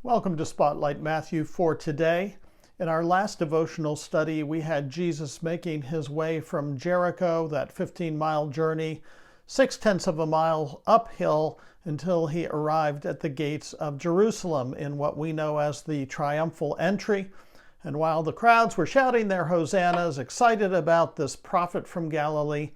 Welcome to Spotlight Matthew for today. In our last devotional study, we had Jesus making his way from Jericho, that 15-mile journey, 6/10 of a mile uphill until he arrived at the gates of Jerusalem in what we know as the triumphal entry. And while the crowds were shouting their hosannas, excited about this prophet from Galilee,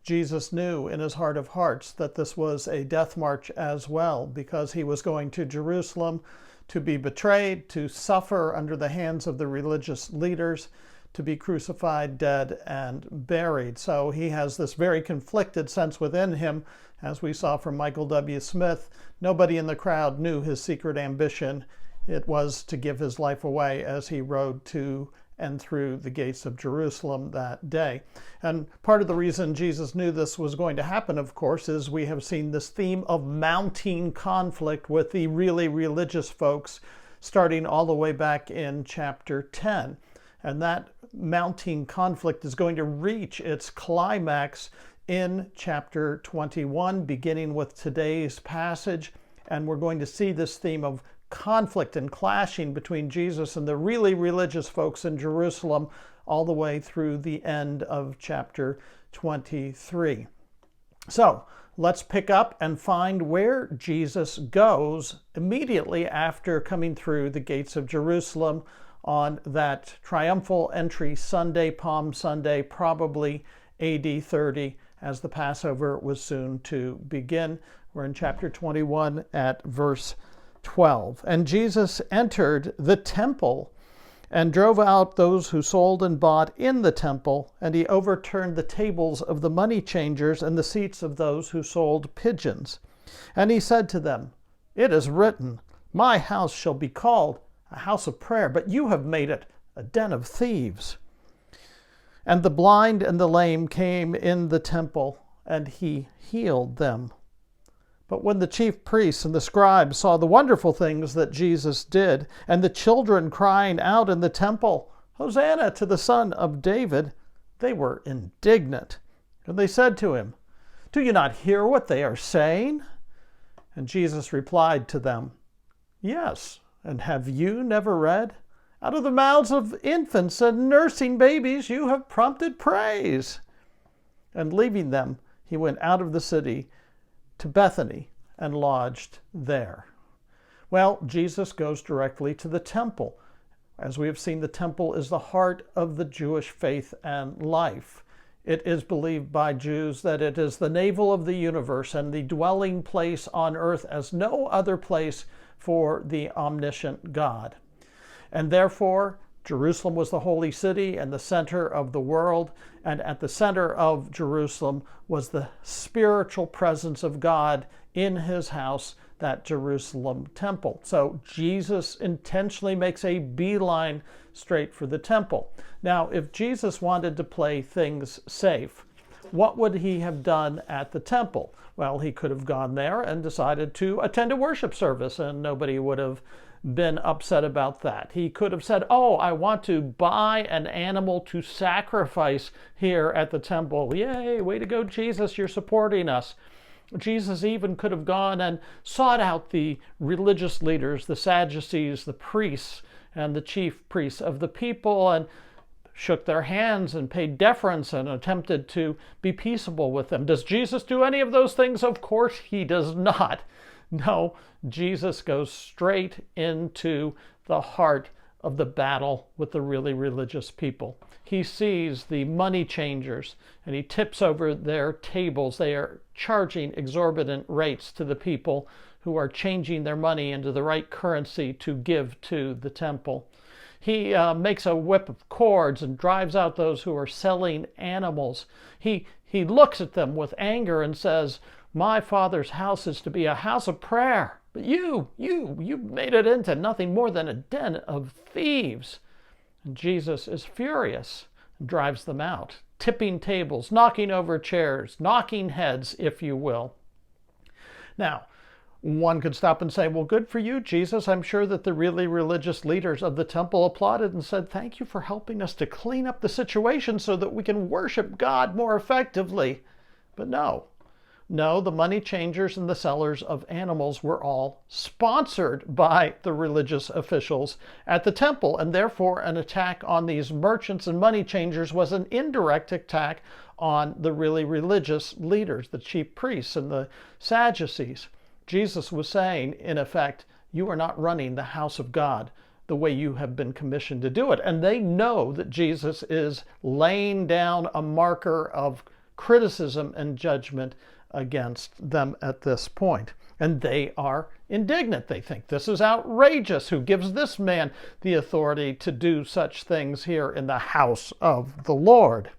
Jesus knew in his heart of hearts that this was a death march as well, because he was going to Jerusalem to be betrayed, to suffer under the hands of the religious leaders, to be crucified, dead, and buried. So he has this very conflicted sense within him, as we saw from Michael W. Smith. Nobody in the crowd knew his secret ambition. It was to give his life away as he rode to and through the gates of Jerusalem that day. And part of the reason Jesus knew this was going to happen, of course, is we have seen this theme of mounting conflict with the really religious folks starting all the way back in chapter 10. And that mounting conflict is going to reach its climax in chapter 21, beginning with today's passage. And we're going to see this theme of conflict and clashing between Jesus and the really religious folks in Jerusalem all the way through the end of chapter 23. So let's pick up and find where Jesus goes immediately after coming through the gates of Jerusalem on that triumphal entry Sunday, Palm Sunday, probably AD 30, as the Passover was soon to begin. We're in chapter 21 at verse 12. And Jesus entered the temple and drove out those who sold and bought in the temple, and he overturned the tables of the money changers and the seats of those who sold pigeons. And he said to them, "It is written, my house shall be called a house of prayer, but you have made it a den of thieves." And the blind and the lame came in the temple, and he healed them. But when the chief priests and the scribes saw the wonderful things that Jesus did, and the children crying out in the temple, "Hosanna to the Son of David," they were indignant. And they said to him, "Do you not hear what they are saying?" And Jesus replied to them, "Yes, and have you never read? Out of the mouths of infants and nursing babies you have prompted praise." And leaving them, he went out of the city to Bethany and lodged there. Well, Jesus goes directly to the temple. As we have seen, the temple is the heart of the Jewish faith and life. It is believed by Jews that it is the navel of the universe and the dwelling place on earth as no other place for the omniscient God. And therefore, Jerusalem was the holy city and the center of the world, and at the center of Jerusalem was the spiritual presence of God in his house, that Jerusalem temple. So Jesus intentionally makes a beeline straight for the temple. Now, if Jesus wanted to play things safe, what would he have done at the temple? Well, he could have gone there and decided to attend a worship service, and nobody would have been upset about that. He could have said, "Oh, I want to buy an animal to sacrifice here at the temple. Yay, way to go, Jesus, you're supporting us." Jesus even could have gone and sought out the religious leaders, the Sadducees, the priests, and the chief priests of the people, and shook their hands and paid deference and attempted to be peaceable with them. Does Jesus do any of those things? Of course he does not. No, Jesus goes straight into the heart of the battle with the really religious people. He sees the money changers and he tips over their tables. They are charging exorbitant rates to the people who are changing their money into the right currency to give to the temple. He makes a whip of cords and drives out those who are selling animals. He looks at them with anger and says, "My Father's house is to be a house of prayer, but you made it into nothing more than a den of thieves." And Jesus is furious and drives them out, tipping tables, knocking over chairs, knocking heads, if you will. Now, one could stop and say, "Well, good for you, Jesus. I'm sure that the really religious leaders of the temple applauded and said, 'Thank you for helping us to clean up the situation so that we can worship God more effectively.'" But no. No, the money changers and the sellers of animals were all sponsored by the religious officials at the temple, and therefore an attack on these merchants and money changers was an indirect attack on the really religious leaders, the chief priests and the Sadducees. Jesus was saying, in effect, you are not running the house of God the way you have been commissioned to do it. And they know that Jesus is laying down a marker of criticism and judgment against them at this point. And they are indignant. They think this is outrageous. Who gives this man the authority to do such things here in the house of the Lord?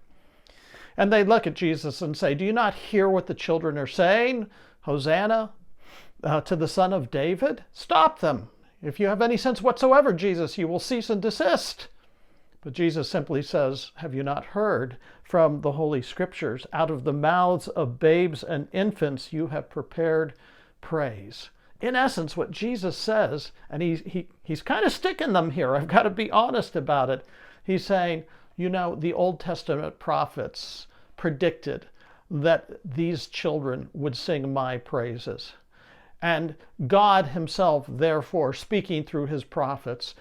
And they look at Jesus and say, do you not hear what the children are saying? Hosanna to the Son of David? Stop them. If you have any sense whatsoever, Jesus, you will cease and desist. But Jesus simply says, have you not heard from the Holy Scriptures? Out of the mouths of babes and infants you have prepared praise. In essence, what Jesus says, and he's kind of sticking them here, I've got to be honest about it. He's saying, you know, the Old Testament prophets predicted that these children would sing my praises. And God himself, therefore, speaking through his prophets,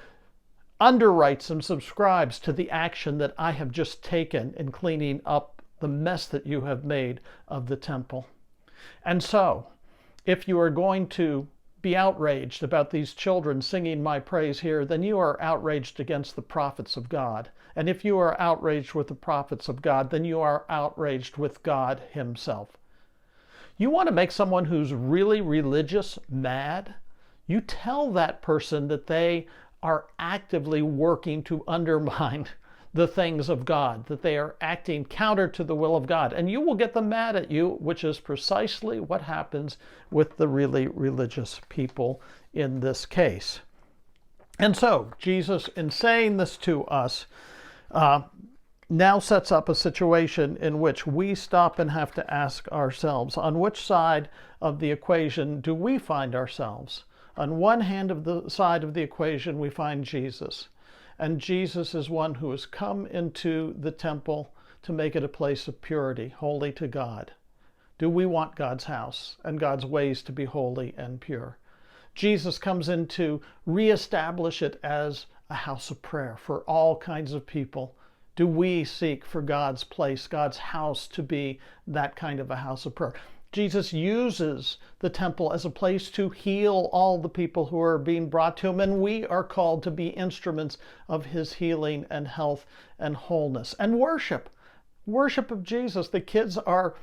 underwrites and subscribes to the action that I have just taken in cleaning up the mess that you have made of the temple. And so, if you are going to be outraged about these children singing my praise here, then you are outraged against the prophets of God. And if you are outraged with the prophets of God, then you are outraged with God himself. You want to make someone who's really religious mad? You tell that person that they are actively working to undermine the things of God, that they are acting counter to the will of God, and you will get them mad at you, which is precisely what happens with the really religious people in this case. And so, Jesus, in saying this to us, now sets up a situation in which we stop and have to ask ourselves, on which side of the equation do we find ourselves? On one hand of the side of the equation, we find Jesus. And Jesus is one who has come into the temple to make it a place of purity, holy to God. Do we want God's house and God's ways to be holy and pure? Jesus comes in to reestablish it as a house of prayer for all kinds of people. Do we seek for God's place, God's house, to be that kind of a house of prayer? Jesus uses the temple as a place to heal all the people who are being brought to him, and we are called to be instruments of his healing and health and wholeness. And worship of Jesus. The kids are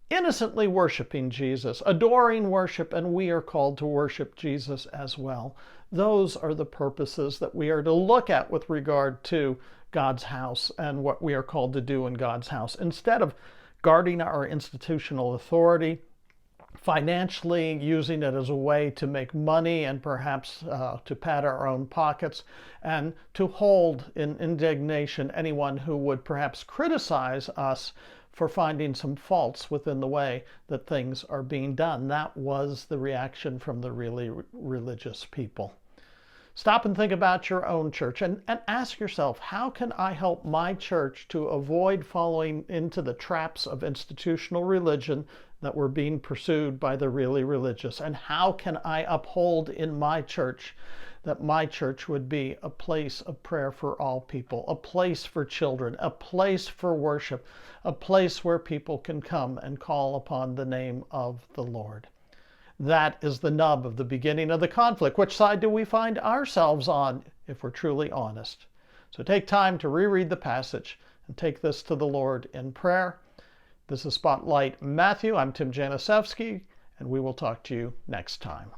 innocently worshiping Jesus, adoring worship, and we are called to worship Jesus as well. Those are the purposes that we are to look at with regard to God's house and what we are called to do in God's house. Instead of guarding our institutional authority, financially using it as a way to make money and perhaps to pad our own pockets, and to hold in indignation anyone who would perhaps criticize us for finding some faults within the way that things are being done. That was the reaction from the really religious people. Stop and think about your own church and ask yourself, how can I help my church to avoid falling into the traps of institutional religion that were being pursued by the really religious? And how can I uphold in my church that my church would be a place of prayer for all people, a place for children, a place for worship, a place where people can come and call upon the name of the Lord? That is the nub of the beginning of the conflict. Which side do we find ourselves on, if we're truly honest? So take time to reread the passage and take this to the Lord in prayer. This is Spotlight Matthew. I'm Tim Janisewski, and we will talk to you next time.